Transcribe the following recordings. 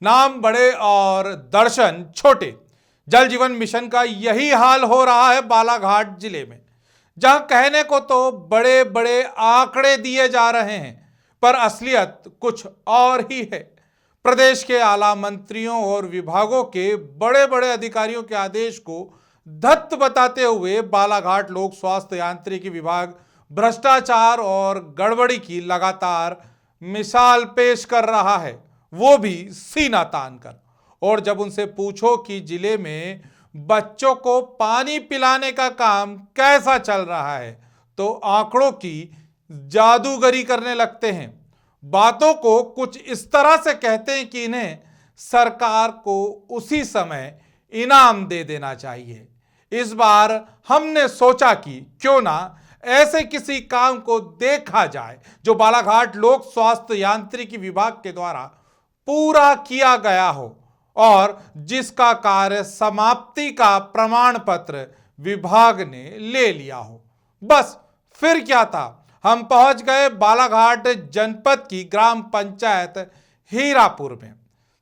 नाम बड़े और दर्शन छोटे। जल जीवन मिशन का यही हाल हो रहा है बालाघाट जिले में, जहां कहने को तो बड़े बड़े आंकड़े दिए जा रहे हैं, पर असलियत कुछ और ही है। प्रदेश के आला मंत्रियों और विभागों के बड़े बड़े अधिकारियों के आदेश को धत्त बताते हुए बालाघाट लोक स्वास्थ्य यांत्रिकी विभाग भ्रष्टाचार और गड़बड़ी की लगातार मिसाल पेश कर रहा है, वो भी सीना तान कर। और जब उनसे पूछो कि जिले में बच्चों को पानी पिलाने का काम कैसा चल रहा है, तो आंकड़ों की जादूगरी करने लगते हैं। बातों को कुछ इस तरह से कहते हैं कि इन्हें सरकार को उसी समय इनाम दे देना चाहिए। इस बार हमने सोचा कि क्यों ना ऐसे किसी काम को देखा जाए जो बालाघाट लोक स्वास्थ्य यांत्रिकी विभाग के द्वारा पूरा किया गया हो और जिसका कार्य समाप्ति का प्रमाण पत्र विभाग ने ले लिया हो। बस फिर क्या था, हम पहुंच गए बालाघाट जनपद की ग्राम पंचायत हीरापुर में।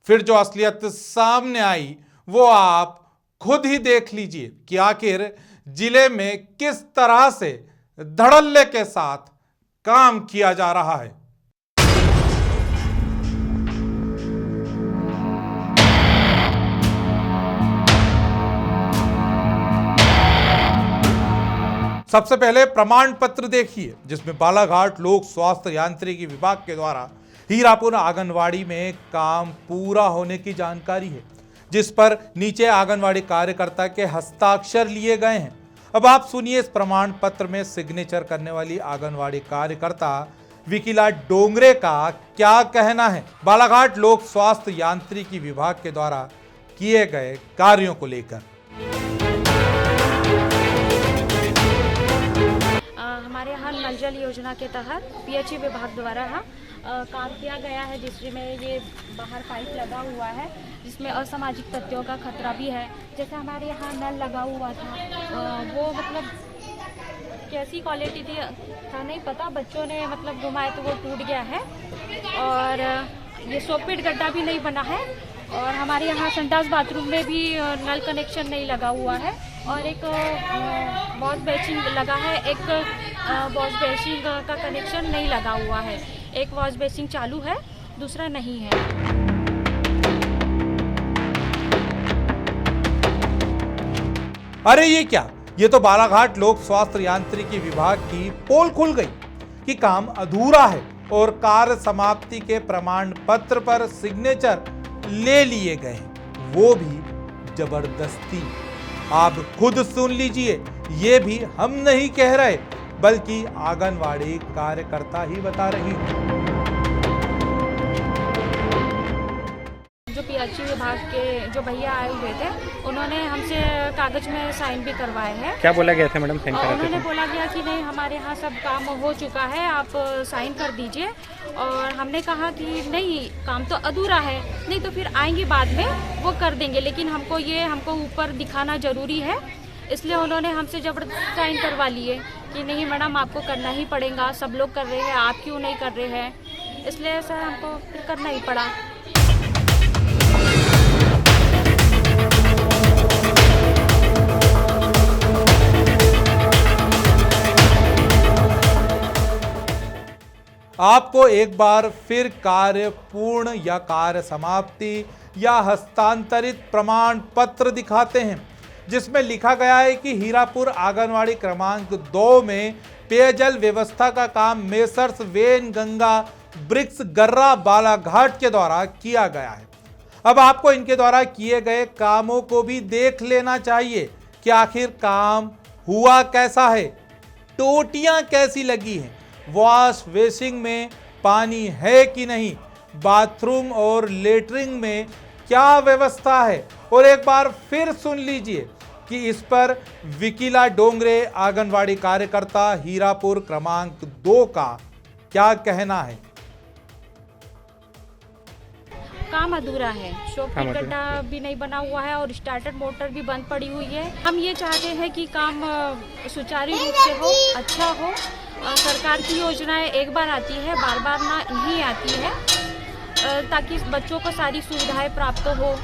फिर जो असलियत सामने आई वो आप खुद ही देख लीजिए कि आखिर जिले में किस तरह से धड़ल्ले के साथ काम किया जा रहा है। सबसे पहले प्रमाण पत्र देखिए, जिसमें बालाघाट लोक स्वास्थ्य यांत्रिकी विभाग के द्वारा हीरापुर आंगनवाड़ी में काम पूरा होने की जानकारी है, जिस पर नीचे आंगनवाड़ी कार्यकर्ता के हस्ताक्षर लिए गए हैं। अब आप सुनिए इस प्रमाण पत्र में सिग्नेचर करने वाली आंगनवाड़ी कार्यकर्ता विकिला डोंगरे का क्या कहना है बालाघाट लोक स्वास्थ्य यांत्रिकी विभाग के द्वारा किए गए कार्यों को लेकर। हमारे यहाँ नल जल योजना के तहत पीएचई विभाग द्वारा काम किया गया है, जिसमें ये बाहर पाइप लगा हुआ है, जिसमें असामाजिक तत्वों का खतरा भी है। जैसे हमारे यहाँ नल लगा हुआ था, वो मतलब कैसी क्वालिटी थी था नहीं पता, बच्चों ने मतलब घुमाए तो वो टूट गया है। और ये सोपेट गड्ढा भी नहीं बना है, और हमारे यहाँ संडास बाथरूम में भी नल कनेक्शन नहीं लगा हुआ है, और एक वॉश बेसिन लगा है, एक वॉश बेसिन का कनेक्शन नहीं लगा हुआ है। एक वॉश बेसिन चालू है, दूसरा नहीं है। अरे ये क्या, ये तो बालाघाट लोक स्वास्थ्य यांत्रिकी विभाग की पोल खुल गई कि काम अधूरा है और कार्य समाप्ति के प्रमाण पत्र पर सिग्नेचर ले लिए गए, वो भी जबरदस्ती। आप खुद सुन लीजिए, ये भी हम नहीं कह रहे बल्कि आंगनवाड़ी कार्यकर्ता ही बता रही है। जो पीएचई विभाग के जो भैया आए हुए थे, उन्होंने हमसे कागज में साइन भी करवाए हैं। क्या बोला गया था मैडम साइन कराते? उन्होंने बोला गया कि नहीं, हमारे यहाँ सब काम हो चुका है, आप साइन कर दीजिए। और हमने कहा कि नहीं, काम तो अधूरा है, नहीं तो फिर आएंगे बाद में वो कर देंगे, लेकिन हमको ऊपर दिखाना जरूरी है। इसलिए उन्होंने हमसे जबरदस्ती साइन करवा लिए कि नहीं मैडम, आपको करना ही पड़ेगा, सब लोग कर रहे हैं, आप क्यों नहीं कर रहे हैं। इसलिए सर हमको फिर करना ही पड़ा। आपको एक बार फिर कार्य पूर्ण या कार्य समाप्ति या हस्तांतरित प्रमाण पत्र दिखाते हैं, जिसमें लिखा गया है कि हीरापुर आंगनवाड़ी क्रमांक 2 में पेयजल व्यवस्था का काम मेसर्स वेन गंगा ब्रिक्स गर्रा बालाघाट के द्वारा किया गया है। अब आपको इनके द्वारा किए गए कामों को भी देख लेना चाहिए कि आखिर काम हुआ कैसा है, टोटियां कैसी लगी हैं, वॉश बेसिन में पानी है कि नहीं, बाथरूम और लेटरिन में क्या व्यवस्था है। और एक बार फिर सुन लीजिए कि इस पर विकिला डोंगरे आंगनवाड़ी कार्यकर्ता हीरापुर क्रमांक 2 का क्या कहना है। काम अधूरा है, शॉपिंग गड्ढा भी नहीं बना हुआ है और स्टार्टर मोटर भी बंद पड़ी हुई है। हम ये चाहते हैं कि काम सुचारू रूप से हो, अच्छा हो। सरकार की योजनाएं एक बार आती है, बार बार नहीं आती है। ताकि बच्चों को सारी सुविधाएं प्राप्त हो।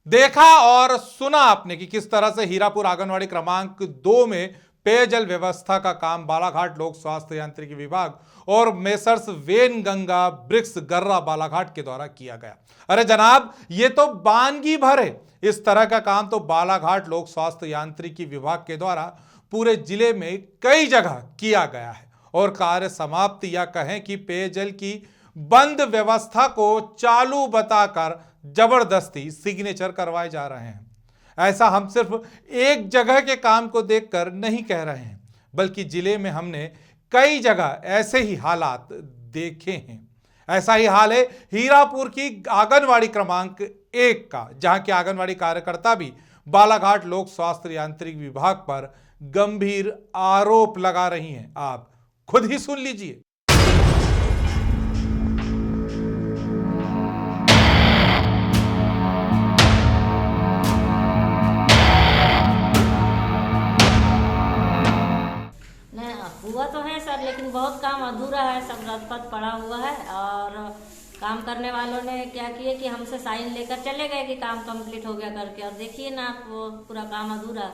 देखा और सुना आपने कि किस तरह से हीरापुर आंगनवाड़ी क्रमांक 2 में पेयजल व्यवस्था का काम बालाघाट लोक स्वास्थ्य यांत्रिकी विभाग और मेसर्स वेनगंगा ब्रिक्स गर्रा बालाघाट के द्वारा किया गया। अरे जनाब, ये तो वानगी भर है। इस तरह का काम तो बालाघाट लोक स्वास्थ्य यांत्रिकी विभाग के द्वारा पूरे जिले में कई जगह किया गया है और कार्य समाप्ति या कहें कि पेयजल की बंद व्यवस्था को चालू बताकर जबरदस्ती सिग्नेचर करवाए जा रहे हैं। ऐसा हम सिर्फ एक जगह के काम को देखकर नहीं कह रहे हैं, बल्कि जिले में हमने कई जगह ऐसे ही हालात देखे हैं। ऐसा ही हाल है हीरापुर की आंगनवाड़ी क्रमांक 1 का, जहां के आंगनवाड़ी कार्यकर्ता भी बालाघाट लोक स्वास्थ्य यांत्रिक विभाग पर गंभीर आरोप लगा रही हैं। आप खुद ही सुन लीजिए। हुआ तो है सर, लेकिन बहुत काम अधूरा है, सब रद्द पड़ा हुआ है। और काम करने वालों ने क्या किए कि हमसे साइन लेकर चले गए कि काम कंप्लीट हो गया करके, और देखिए ना आप, वो पूरा काम अधूरा।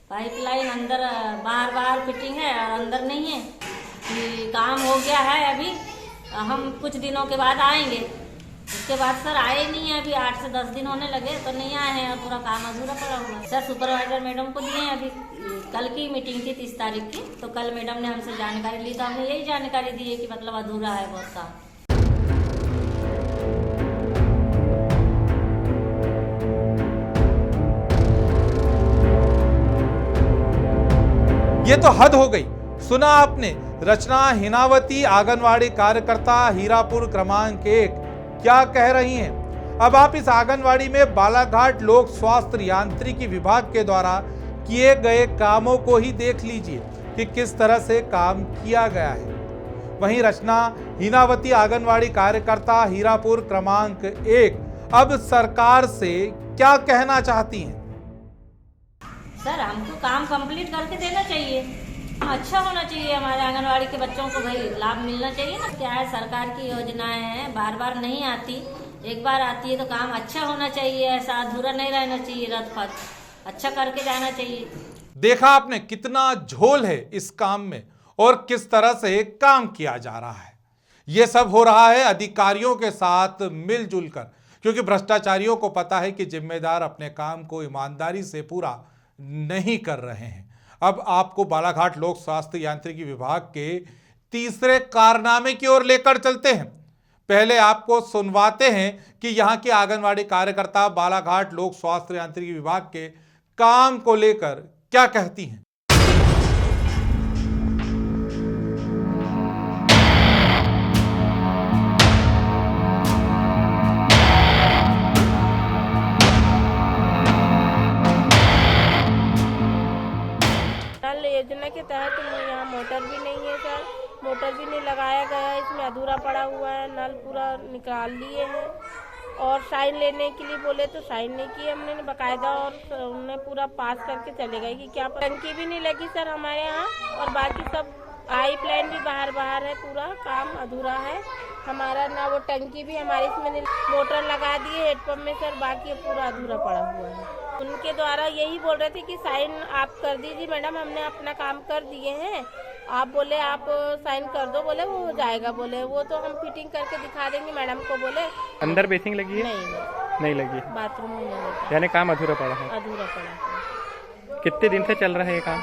पाइपलाइन अंदर बाहर फिटिंग है और अंदर नहीं है कि काम हो गया है, अभी हम कुछ दिनों के बाद आएंगे। उसके बाद सर आए नहीं है, अभी 8 से 10 दिन होने लगे तो नहीं आए हैं और पूरा काम अधूरा पड़ा हुआ है। सर सुपरवाइजर मैडम को दिए हैं, अभी कल की मीटिंग थी 30 तारीख की, तो कल मैडम ने हमसे जानकारी ली तो हमने यही जानकारी दी है कि मतलब अधूरा है बहुत काम। ये तो हद हो गई। सुना आपने, रचना हिनावती आंगनवाड़ी कार्यकर्ता हीरापुर क्रमांक 1 क्या कह रही हैं। अब आप इस आंगनवाड़ी में बालाघाट लोक स्वास्थ्य यांत्रिकी विभाग के द्वारा किए गए कामों को ही देख लीजिए कि किस तरह से काम किया गया है। वहीं रचना हिनावती आंगनवाड़ी कार्यकर्ता हीरापुर क्रमांक 1 अब सरकार से क्या कहना चाहती हैं। सर हमको काम कंप्लीट करके देना चाहिए, अच्छा होना चाहिए, हमारे आंगनवाड़ी के बच्चों को भाई लाभ मिलना चाहिए ना। क्या है, सरकार की योजनाएं हैं, बार बार नहीं आती, एक बार आती है तो काम अच्छा होना चाहिए, ऐसा अधूरा नहीं रहना चाहिए, रद्द अच्छा करके जाना चाहिए। देखा आपने कितना झोल है इस काम में और किस तरह से काम किया जा रहा है। यह सब हो रहा है अधिकारियों के साथ मिलजुल कर, क्योंकि भ्रष्टाचारियों को पता है कि जिम्मेदार अपने काम को ईमानदारी से पूरा नहीं कर रहे हैं। अब आपको बालाघाट लोक स्वास्थ्य यांत्रिकी विभाग के तीसरे कारनामे की ओर लेकर चलते हैं। पहले आपको सुनवाते हैं कि यहां के आंगनवाड़ी कार्यकर्ता बालाघाट लोक स्वास्थ्य यांत्रिकी विभाग के काम को लेकर क्या कहती हैं। योजना के तहत यहाँ मोटर भी नहीं है सर, मोटर भी नहीं लगाया गया है, इसमें अधूरा पड़ा हुआ है। नल पूरा निकाल लिए हैं और साइन लेने के लिए बोले तो साइन नहीं किए हमने बाकायदा, और उन्हें पूरा पास करके चले गए कि क्या। टंकी भी नहीं लगी सर हमारे यहाँ, और बाकी सब पाइपलाइन भी बाहर है, पूरा काम अधूरा है हमारा ना। वो टंकी भी हमारे इसमें मोटर लगा दिए हेडपम्प में सर, बाकी पूरा अधूरा पड़ा हुआ है। उनके द्वारा यही बोल रहे थे कि साइन आप कर दीजिए मैडम, हमने अपना काम कर दिए हैं, आप बोले आप साइन कर दो, बोले वो हो जाएगा, बोले वो तो हम फिटिंग करके दिखा देंगे मैडम को। बोले अंदर बेसिंग लगी है? नहीं लगी, बाथरूम में नहीं लगी, यानी काम अधूरा पड़ा है। अधूरा पड़ा है। कितने दिन से चल रहा है ये काम?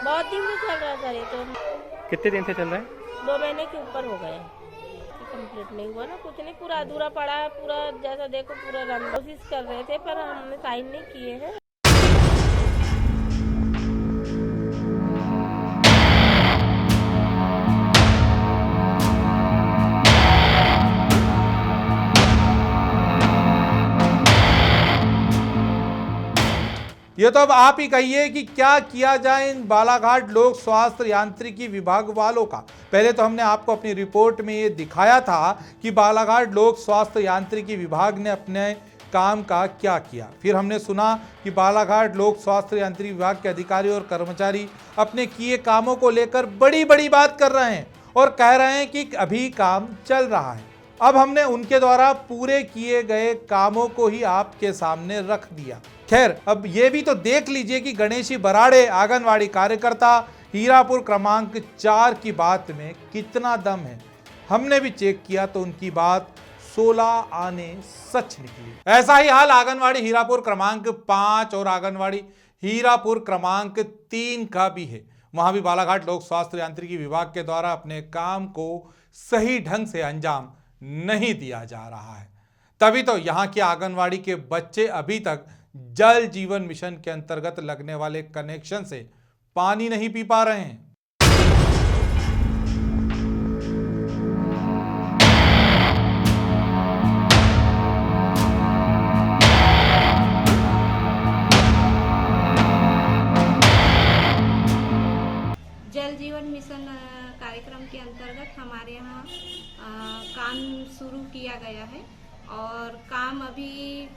बहुत दिन से चल रहा है सर, ये तो। कितने दिन से चल रहा है? 2 महीने के ऊपर हो गए, कंप्लीट नहीं हुआ ना, कुछ नहीं, पूरा अधूरा पड़ा है। पूरा जैसा देखो पूरा रन कोशिश कर रहे थे पर हमने साइन नहीं किए हैं। ये तो अब आप ही कहिए कि क्या किया जाए इन बालाघाट लोक स्वास्थ्य यांत्रिकी विभाग वालों का। पहले तो हमने आपको अपनी रिपोर्ट में ये दिखाया था कि बालाघाट लोक स्वास्थ्य यांत्रिकी विभाग ने अपने काम का क्या किया। फिर हमने सुना कि बालाघाट लोक स्वास्थ्य यांत्रिकी विभाग के अधिकारी और कर्मचारी अपने किए कामों को लेकर बड़ी बड़ी बात कर रहे हैं और कह रहे हैं कि अभी काम चल रहा है। अब हमने उनके द्वारा पूरे किए गए कामों को ही आपके सामने रख दिया। खैर, अब ये भी तो देख लीजिए कि गणेशी बराड़े आंगनवाड़ी कार्यकर्ता हीरापुर क्रमांक 4 की बात में कितना दम है। हमने भी चेक किया तो उनकी बात 16 आने सच निकली। ऐसा ही हाल आंगनवाड़ी हीरापुर क्रमांक 5 और आंगनवाड़ी हीरापुर क्रमांक 3 का भी है। वहां भी बालाघाट लोक स्वास्थ्य यांत्रिकी विभाग के द्वारा अपने काम को सही ढंग से अंजाम नहीं दिया जा रहा है। तभी तो यहां के आंगनवाड़ी के बच्चे अभी तक जल जीवन मिशन के अंतर्गत लगने वाले कनेक्शन से पानी नहीं पी पा रहे हैं। जल जीवन मिशन कार्यक्रम के अंतर्गत हमारे यहाँ काम शुरू किया गया है और काम अभी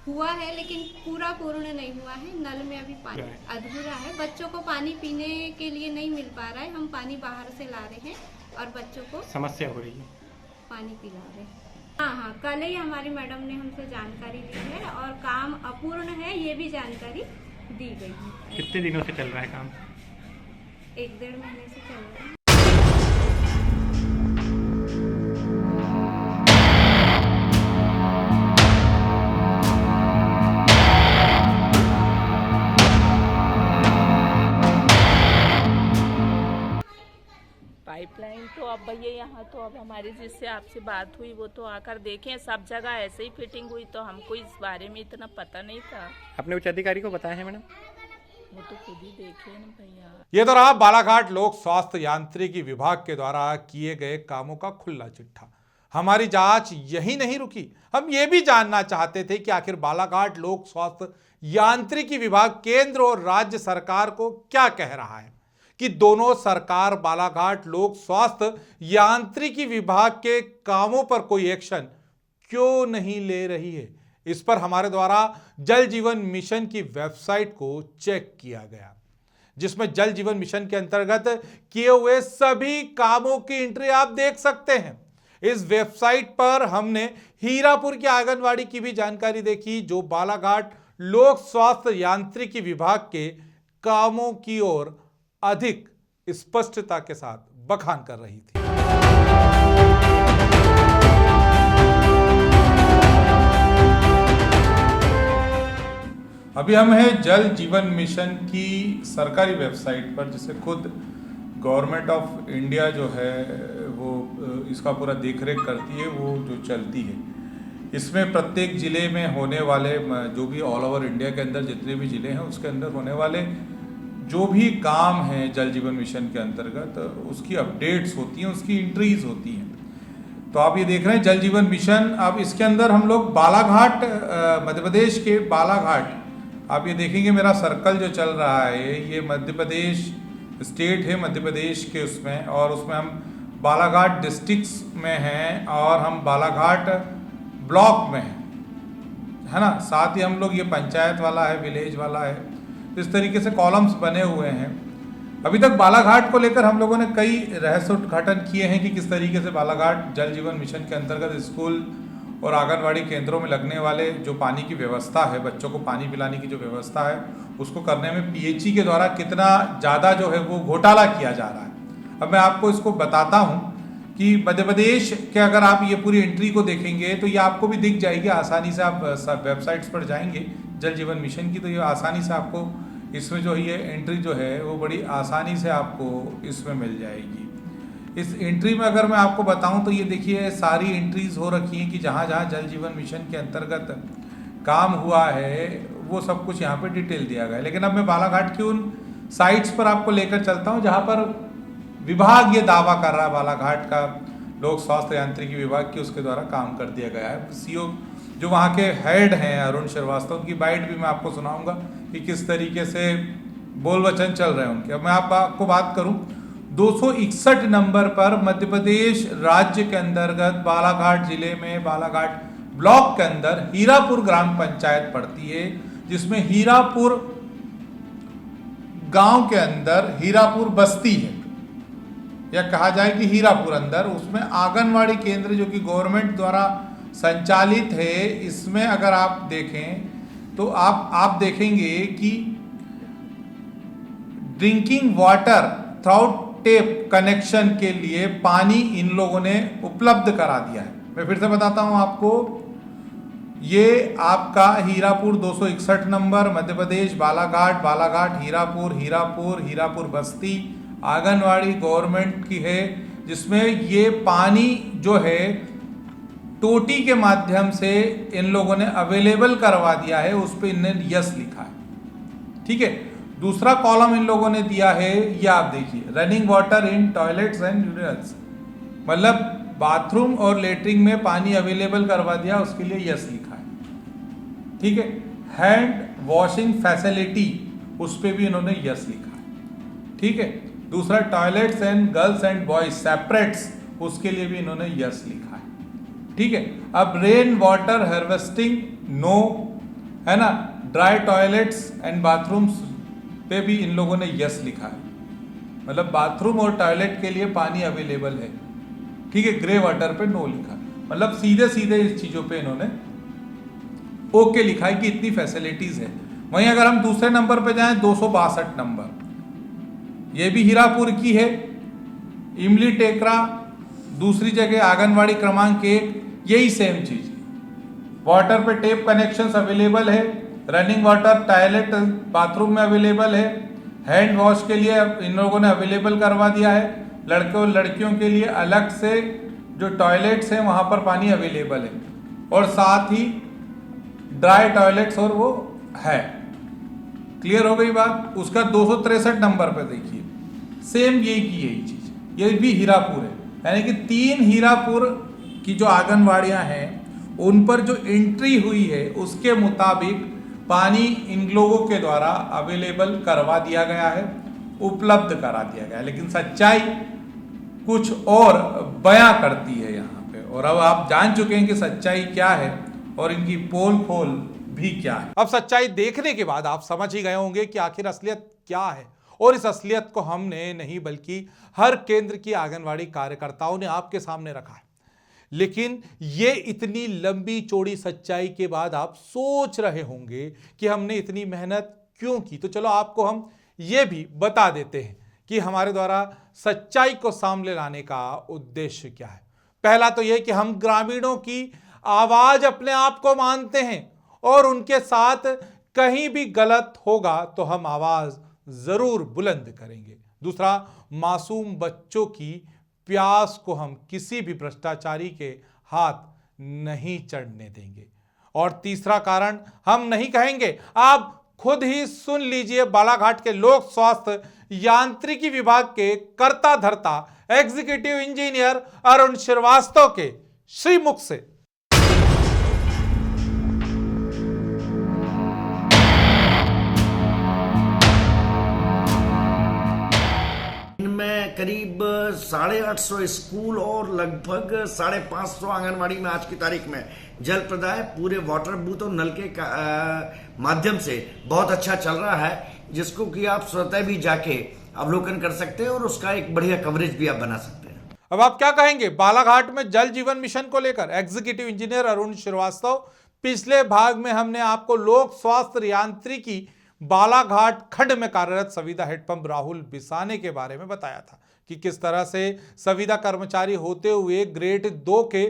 हुआ है, लेकिन पूरा पूर्ण नहीं हुआ है। नल में अभी पानी अधूरा है। बच्चों को पानी पीने के लिए नहीं मिल पा रहा है। हम पानी बाहर से ला रहे हैं और बच्चों को समस्या हो रही है, पानी पिला रहे हैं। हाँ, कल ही हमारी मैडम ने हमसे जानकारी दी है और काम अपूर्ण है, ये भी जानकारी दी गई है। कितने दिनों से चल रहा है काम? 1-1.5 महीने से चल रहा है। पाइपलाइन तो अब भैया यहाँ तो अब हमारी जिससे आपसे बात हुई वो तो आकर देखें, सब जगह ऐसे ही फिटिंग हुई, तो हमको इस बारे में इतना पता नहीं था। अपने उच्च अधिकारी को बताया है मैडम? वो तो खुद ही देखे ना भैया। ये तो रहा बालाघाट लोक स्वास्थ्य यांत्रिकी विभाग के द्वारा किए गए कामों का खुला चिट्ठा। हमारी जांच यही नहीं रुकी। हम ये भी जानना चाहते थे कि आखिर बालाघाट लोक स्वास्थ्य यांत्रिकी विभाग केंद्र और राज्य सरकार को क्या कह रहा है कि दोनों सरकार बालाघाट लोक स्वास्थ्य यांत्रिकी विभाग के कामों पर कोई एक्शन क्यों नहीं ले रही है। इस पर हमारे द्वारा जल जीवन मिशन की वेबसाइट को चेक किया गया, जिसमें जल जीवन मिशन के अंतर्गत किए हुए सभी कामों की एंट्री आप देख सकते हैं। इस वेबसाइट पर हमने हीरापुर की आंगनवाड़ी की भी जानकारी देखी, जो बालाघाट लोक स्वास्थ्य यांत्रिकी विभाग के कामों की ओर अधिक स्पष्टता के साथ बखान कर रही थी। अभी हम हैं जल जीवन मिशन की सरकारी वेबसाइट पर, जिसे खुद गवर्नमेंट ऑफ इंडिया जो है वो इसका पूरा देखरेख करती है, वो जो चलती है। इसमें प्रत्येक ज़िले में होने वाले, जो भी ऑल ओवर इंडिया के अंदर जितने भी ज़िले हैं उसके अंदर होने वाले जो भी काम हैं जल जीवन मिशन के अंतर्गत, उसकी अपडेट्स होती हैं, उसकी एंट्रीज होती हैं। तो आप ये देख रहे हैं जल जीवन मिशन। अब इसके अंदर हम लोग बालाघाट, मध्य प्रदेश के बालाघाट, आप ये देखेंगे मेरा सर्कल जो चल रहा है ये मध्य प्रदेश स्टेट है, मध्य प्रदेश के उसमें, और उसमें हम बालाघाट डिस्ट्रिक्ट्स में हैं और हम बालाघाट ब्लॉक में हैं, है ना। साथ ही हम लोग ये पंचायत वाला है, विलेज वाला है, इस तरीके से कॉलम्स बने हुए हैं। अभी तक बालाघाट को लेकर हम लोगों ने कई रहस्य उद्घाटन किए हैं कि किस तरीके से बालाघाट जल जीवन मिशन के अंतर्गत स्कूल और आंगनवाड़ी केंद्रों में लगने वाले जो पानी की व्यवस्था है, बच्चों को पानी पिलाने की जो व्यवस्था है, उसको करने में पीएचई के द्वारा कितना ज़्यादा जो है वो घोटाला किया जा रहा है। अब मैं आपको इसको बताता हूँ कि मध्य प्रदेश के अगर आप ये पूरी एंट्री को देखेंगे तो ये आपको भी दिख जाएगी आसानी से। आप वेबसाइट्स पर जाएंगे जल जीवन मिशन की, तो ये आसानी से आपको इसमें जो ये एंट्री जो है वो बड़ी आसानी से आपको इसमें मिल जाएगी। इस एंट्री में अगर मैं आपको बताऊं तो ये देखिए सारी एंट्रीज हो रखी हैं कि जहाँ जहाँ जल जीवन मिशन के अंतर्गत काम हुआ है वो सब कुछ यहाँ पे डिटेल दिया गया है। लेकिन अब मैं बालाघाट की उन साइट्स पर आपको लेकर चलता हूँ जहाँ पर विभाग ये दावा कर रहा है, बालाघाट का लोक स्वास्थ्य यांत्रिकी विभाग की उसके द्वारा काम कर दिया गया है। सीओ जो वहाँ के हेड हैं अरुण श्रीवास्तव, उनकी बाइट भी मैं आपको सुनाऊंगा कि किस तरीके से बोल वचन चल रहे हैं उनके। अब मैं आपको बात करूं, 261 नंबर पर मध्य प्रदेश राज्य के अंतर्गत बालाघाट जिले में बालाघाट ब्लॉक के अंदर हीरापुर ग्राम पंचायत पड़ती है, जिसमें हीरापुर गांव के अंदर हीरापुर बस्ती है। या कहा जाए कि हीरापुर अंदर, उसमें आंगनवाड़ी केंद्र जो कि गवर्नमेंट द्वारा संचालित है, इसमें अगर आप देखें तो आप देखेंगे कि drinking water through tape connection के लिए पानी इन लोगों ने उपलब्ध करा दिया है। मैं फिर से बताता हूं आपको, ये आपका हीरापुर 261 नंबर मध्य प्रदेश, बालाघाट हीरापुर बस्ती आंगनवाड़ी गवर्नमेंट की है, जिसमें ये पानी जो है टोटी के माध्यम से इन लोगों ने अवेलेबल करवा दिया है, उस पर इन्हें यस लिखा है। ठीक है, दूसरा कॉलम इन लोगों ने दिया है, ये आप देखिए, running water in toilets and urinals, मतलब बाथरूम और लेटरिन में पानी अवेलेबल करवा दिया, उसके लिए यस लिखा है। ठीक है, हैंड वॉशिंग फैसिलिटी, उस पर भी इन्होंने यस लिखा है। ठीक है, दूसरा toilets and girls and boys separates, उसके लिए भी इन्होंने यस लिखा है। ठीक है, अब रेन वाटर हार्वेस्टिंग नो, है ना, ड्राई टॉयलेट्स एंड बाथरूम्स पे भी इन लोगों ने यस लिखा है, मतलब बाथरूम और टॉयलेट के लिए पानी अवेलेबल है। ठीक है, ग्रे वाटर पे नो लिखा, मतलब सीधे सीधे इस चीजों पे इन्होंने ओके लिखा है कि इतनी फैसिलिटीज है। वहीं अगर हम दूसरे नंबर पे जाएं, 262 नंबर, ये भी हीरापुर की है, इमली टेकरा, दूसरी जगह आंगनवाड़ी क्रमांक 1, यही सेम चीज है। वाटर पे टेप कनेक्शंस अवेलेबल है, रनिंग वाटर टॉयलेट बाथरूम में अवेलेबल है, हैंड वॉश के लिए इन लोगों ने अवेलेबल करवा दिया है, लड़के और लड़कियों के लिए अलग से जो टॉयलेट्स हैं वहाँ पर पानी अवेलेबल है, और साथ ही ड्राई टॉयलेट्स और वो है। क्लियर हो गई बात। उसका 263 नंबर पर देखिए, सेम यही चीज, ये भी हीरापुर है, यानी कि 3 हीरापुर की जो आंगनवाड़ियाँ हैं उन पर जो एंट्री हुई है उसके मुताबिक पानी इन लोगों के द्वारा अवेलेबल करवा दिया गया है, उपलब्ध करा दिया गया है। लेकिन सच्चाई कुछ और बयां करती है यहाँ पे, और अब आप जान चुके हैं कि सच्चाई क्या है और इनकी पोल खोल भी क्या है। अब सच्चाई देखने के बाद आप समझ ही गए होंगे कि आखिर असलियत क्या है, और इस असलियत को हमने नहीं बल्कि हर केंद्र की आंगनवाड़ी कार्यकर्ताओं ने आपके सामने रखा है। लेकिन ये इतनी लंबी चौड़ी सच्चाई के बाद आप सोच रहे होंगे कि हमने इतनी मेहनत क्यों की, तो चलो आपको हम ये भी बता देते हैं कि हमारे द्वारा सच्चाई को सामने लाने का उद्देश्य क्या है। पहला तो यह कि हम ग्रामीणों की आवाज अपने आप को मानते हैं, और उनके साथ कहीं भी गलत होगा तो हम आवाज जरूर बुलंद करेंगे। दूसरा, मासूम बच्चों की प्यास को हम किसी भी भ्रष्टाचारी के हाथ नहीं चढ़ने देंगे। और तीसरा कारण हम नहीं कहेंगे, आप खुद ही सुन लीजिए बालाघाट के लोक स्वास्थ्य यांत्रिकी विभाग के कर्ता धर्ता एग्जीक्यूटिव इंजीनियर अरुण श्रीवास्तव के श्रीमुख से। इनमें करीब 850 स्कूल और लगभग 550 आंगनवाड़ी में आज की तारीख में जल प्रदाय पूरे वाटर बूथ और नल के माध्यम से बहुत अच्छा चल रहा है, जिसको कि आप स्वतः भी जाके अवलोकन कर सकते हैं और उसका एक बढ़िया कवरेज भी आप बना सकते हैं। अब आप क्या कहेंगे बालाघाट में जल जीवन मिशन को लेकर? एग्जीक्यूटिव इंजीनियर अरुण श्रीवास्तव, पिछले भाग में हमने आपको लोक स्वास्थ्य यांत्रिकी बालाघाट खंड में कार्यरत संविदा हेडपंप राहुल बिसाने के बारे में बताया था कि किस तरह से संविदा कर्मचारी होते हुए ग्रेड 2 के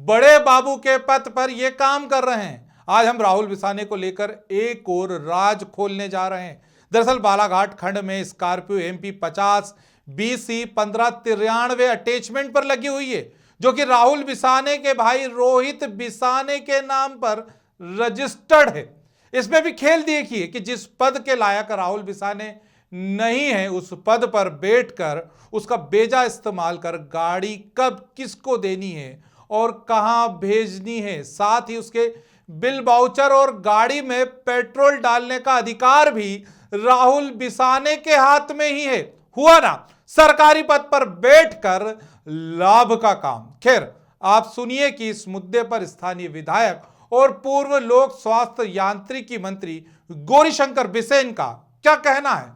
बड़े बाबू के पद पर यह काम कर रहे हैं। आज हम राहुल बिसाने को लेकर एक और राज खोलने जा रहे हैं। दरअसल बालाघाट खंड में स्कॉर्पियो MP 50 BC 1593 अटैचमेंट पर लगी हुई है, जो कि राहुल बिसाने के भाई रोहित बिसाने के नाम पर रजिस्टर्ड है। इसमें भी खेल देखिए कि जिस पद के लायक राहुल बिसाने नहीं है, उस पद पर बैठकर उसका बेजा इस्तेमाल कर गाड़ी कब किसको देनी है और कहां भेजनी है, साथ ही उसके बिल वाउचर और गाड़ी में पेट्रोल डालने का अधिकार भी राहुल बिसाने के हाथ में ही है। हुआ ना सरकारी पद पर बैठकर लाभ का काम। खैर, आप सुनिए कि इस मुद्दे पर स्थानीय विधायक और पूर्व लोक स्वास्थ्य यांत्रिकी मंत्री गौरीशंकर बिसेन का क्या कहना है।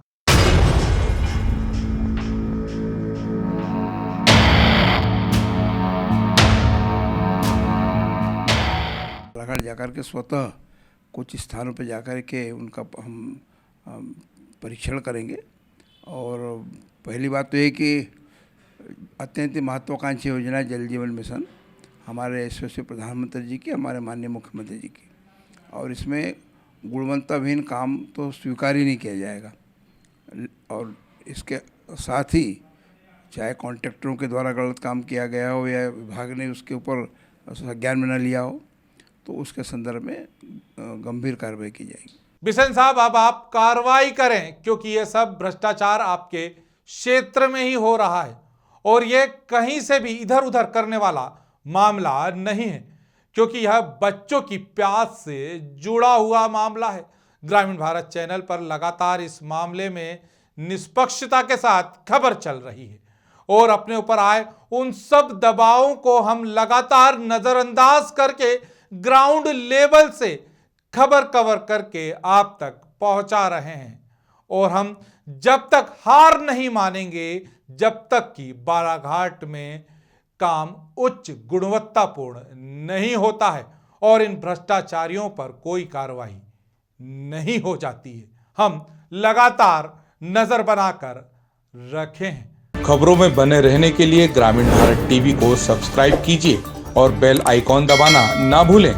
बालाघाट जाकर के स्वतः कुछ स्थानों पर जाकर के उनका हम परीक्षण करेंगे। और पहली बात तो ये कि अत्यंत महत्वाकांक्षी योजना जल जीवन मिशन हमारे यशस्वी प्रधानमंत्री जी की, हमारे माननीय मुख्यमंत्री जी की, और इसमें गुणवत्ताहीन काम तो स्वीकार ही नहीं किया जाएगा। और इसके साथ ही चाहे कॉन्ट्रैक्टरों के द्वारा गलत काम किया गया हो या विभाग ने उसके ऊपर संज्ञान में न लिया हो तो उसके संदर्भ में गंभीर कार्रवाई की जाएगी। बिशन साहब, अब आप कार्रवाई करें, क्योंकि ये सब भ्रष्टाचार आपके क्षेत्र में ही हो रहा है और ये कहीं से भी इधर उधर करने वाला मामला नहीं है, क्योंकि यह बच्चों की प्यास से जुड़ा हुआ मामला है। ग्रामीण भारत चैनल पर लगातार इस मामले में निष्पक्षता के साथ खबर चल रही है और अपने ऊपर आए उन सब दबावों को हम लगातार नजरअंदाज करके ग्राउंड लेवल से खबर कवर करके आप तक पहुंचा रहे हैं। और हम जब तक हार नहीं मानेंगे जब तक कि बालाघाट में काम उच्च गुणवत्तापूर्ण नहीं होता है और इन भ्रष्टाचारियों पर कोई कार्रवाई नहीं हो जाती है। हम लगातार नजर बनाकर रखे हैं। खबरों में बने रहने के लिए ग्रामीण भारत टीवी को सब्सक्राइब कीजिए और बेल आइकॉन दबाना ना भूलें।